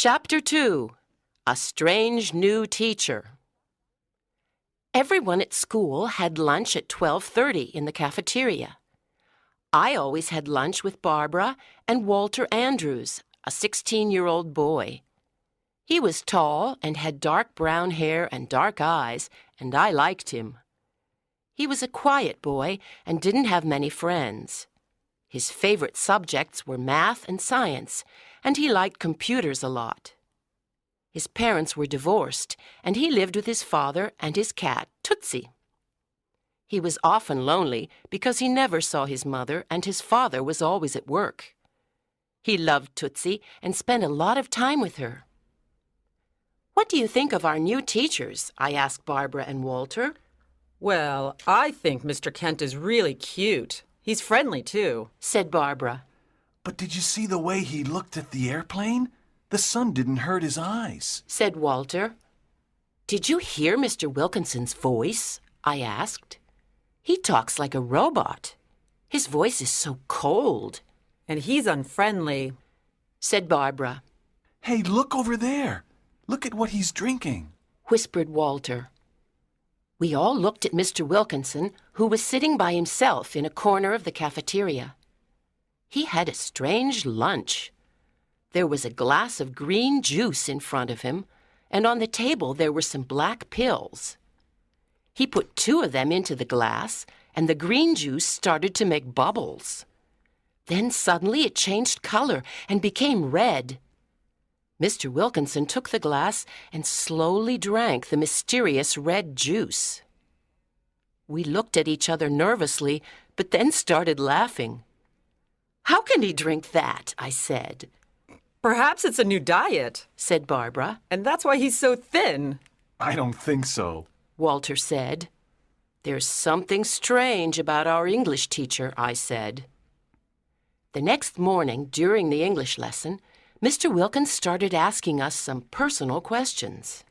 Chapter 2. A Strange New Teacher. Everyone at school had lunch at 12:30 in the cafeteria. I always had lunch with Barbara and Walter Andrews, a 16-year-old boy. He was tall and had dark brown hair and dark eyes, and I liked him. He was a quiet boy and didn't have many friends. His favorite subjects were math and science, and he liked computers a lot. His parents were divorced, and he lived with his father and his cat, Tootsie. He was often lonely because he never saw his mother, and his father was always at work. He loved Tootsie and spent a lot of time with her. "What do you think of our new teachers?" I asked Barbara and Walter. Well, I think Mr. Kent is really cute. He's friendly, too, said Barbara. But did you see the way he looked at the airplane? The sun didn't hurt his eyes, said Walter. "Did you hear Mr. Wilkinson's voice?" I asked. "He talks like a robot. His voice is so cold." And he's unfriendly, said Barbara. "Hey, look over there. Look at what he's drinking," whispered Walter. We all looked at Mr. Wilkinson, who was sitting by himself in a corner of the cafeteria. He had a strange lunch. There was a glass of green juice in front of him, and on the table there were some black pills. He put 2 of them into the glass, and the green juice started to make bubbles. Then suddenly it changed color and became red. Mr. Wilkinson took the glass and slowly drank the mysterious red juice. We looked at each other nervously, but then started laughing. "How can he drink that?" I said. Perhaps it's a new diet, said Barbara. And that's why he's so thin. "I don't think so," Walter said. "There's something strange about our English teacher," I said. The next morning, during the English lesson, Mr. Wilkins started asking us some personal questions.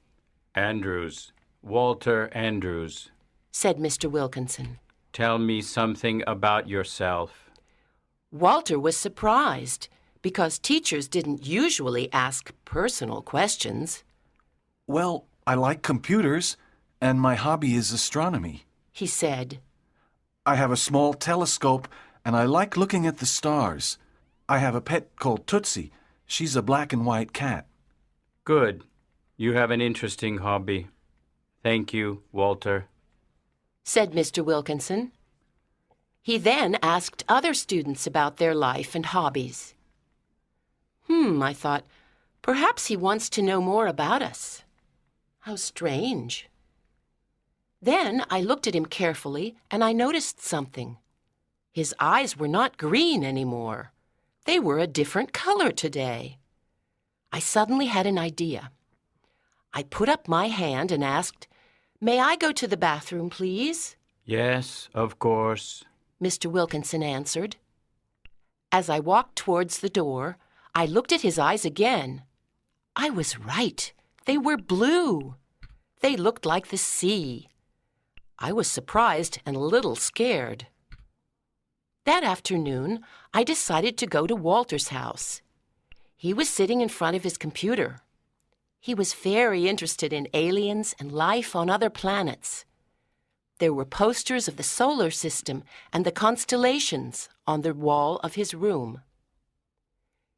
"Andrews, Walter Andrews," said Mr. Wilkinson. "tell me something about yourself." Walter was surprised, because teachers didn't usually ask personal questions. "Well, I like computers, and my hobby is astronomy," he said. "I have a small telescope, and I like looking at the stars. I have a pet called Tootsie. She's a black and white cat." "Good. You have an interesting hobby. Thank you, Walter," said Mr. Wilkinson. He then asked other students about their life and hobbies. I thought, perhaps he wants to know more about us. How strange. Then I looked at him carefully, and I noticed something. His eyes were not green anymore. They were a different color today. I suddenly had an idea. I put up my hand and asked, "May I go to the bathroom, please?" "Yes, of course," Mr. Wilkinson answered. As I walked towards the door, I looked at his eyes again. I was right. They were blue. They looked like the sea. I was surprised and a little scared. That afternoon, I decided to go to Walter's house. He was sitting in front of his computer. He was very interested in aliens and life on other planets. There were posters of the solar system and the constellations on the wall of his room.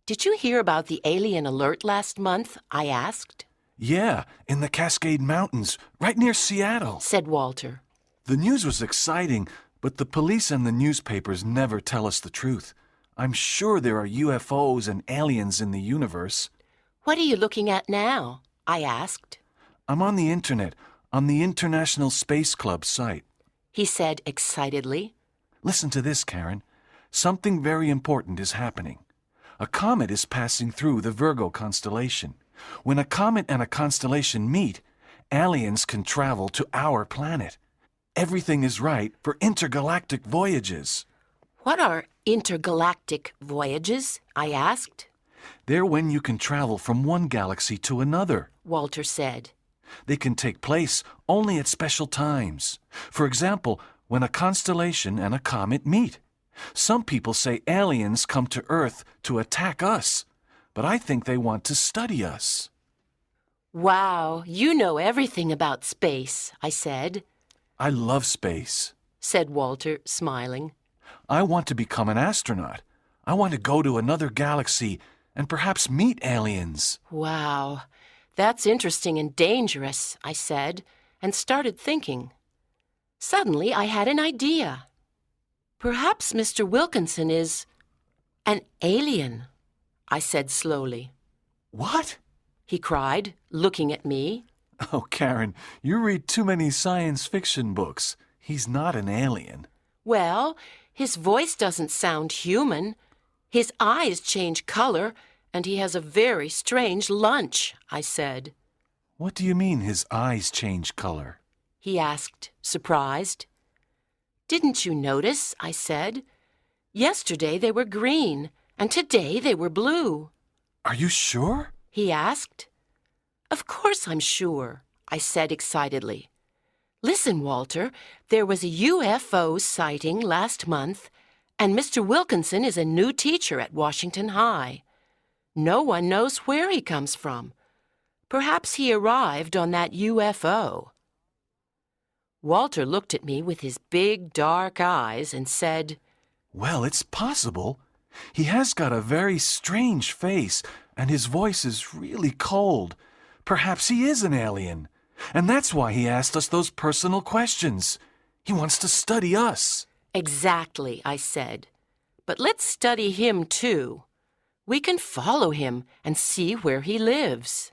"Did you hear about the alien alert last month?" I asked. "Yeah, in the Cascade Mountains, right near Seattle," said Walter. "The news was exciting, but the police and the newspapers never tell us the truth. I'm sure there are UFOs and aliens in the universe." "What are you looking at now?" I asked. "I'm on the internet, on the International Space Club site," he said excitedly. "Listen to this, Karen. Something very important is happening. A comet is passing through the Virgo constellation. When a comet and a constellation meet, aliens can travel to our planet. Everything is right for intergalactic voyages." "What are intergalactic voyages?" I asked. "They're when you can travel from one galaxy to another," Walter said. "They can take place only at special times. For example, when a constellation and a comet meet. Some people say aliens come to Earth to attack us. but I think they want to study us. Wow, you know everything about space, I said, I love space. said Walter, smiling. I want to become an astronaut. I want to go to another galaxy and perhaps meet aliens. Wow, that's interesting and dangerous, I said, and started thinking. Suddenly, I had an idea. Perhaps Mr. Wilkinson is an alien, I said slowly. What? He cried, looking at me. Oh, Karen, you read too many science fiction books. He's not an alien. Well, his voice doesn't sound human. His eyes change color, and he has a very strange lunch, I said. What do you mean his eyes change color? He asked, surprised. Didn't you notice? I said. Yesterday they were green, and today they were blue. Are you sure? He asked. Of course I'm sure, I said excitedly. Listen, Walter, there was a UFO sighting last month, and Mr. Wilkinson is a new teacher at Washington High. No one knows where he comes from. Perhaps he arrived on that UFO. Walter looked at me with his big, dark eyes and said, Well, it's possible. He has got a very strange face, and his voice is really cold. Perhaps he is an alien. And that's why he asked us those personal questions. He wants to study us. Exactly, I said. But let's study him too. We can follow him and see where he lives.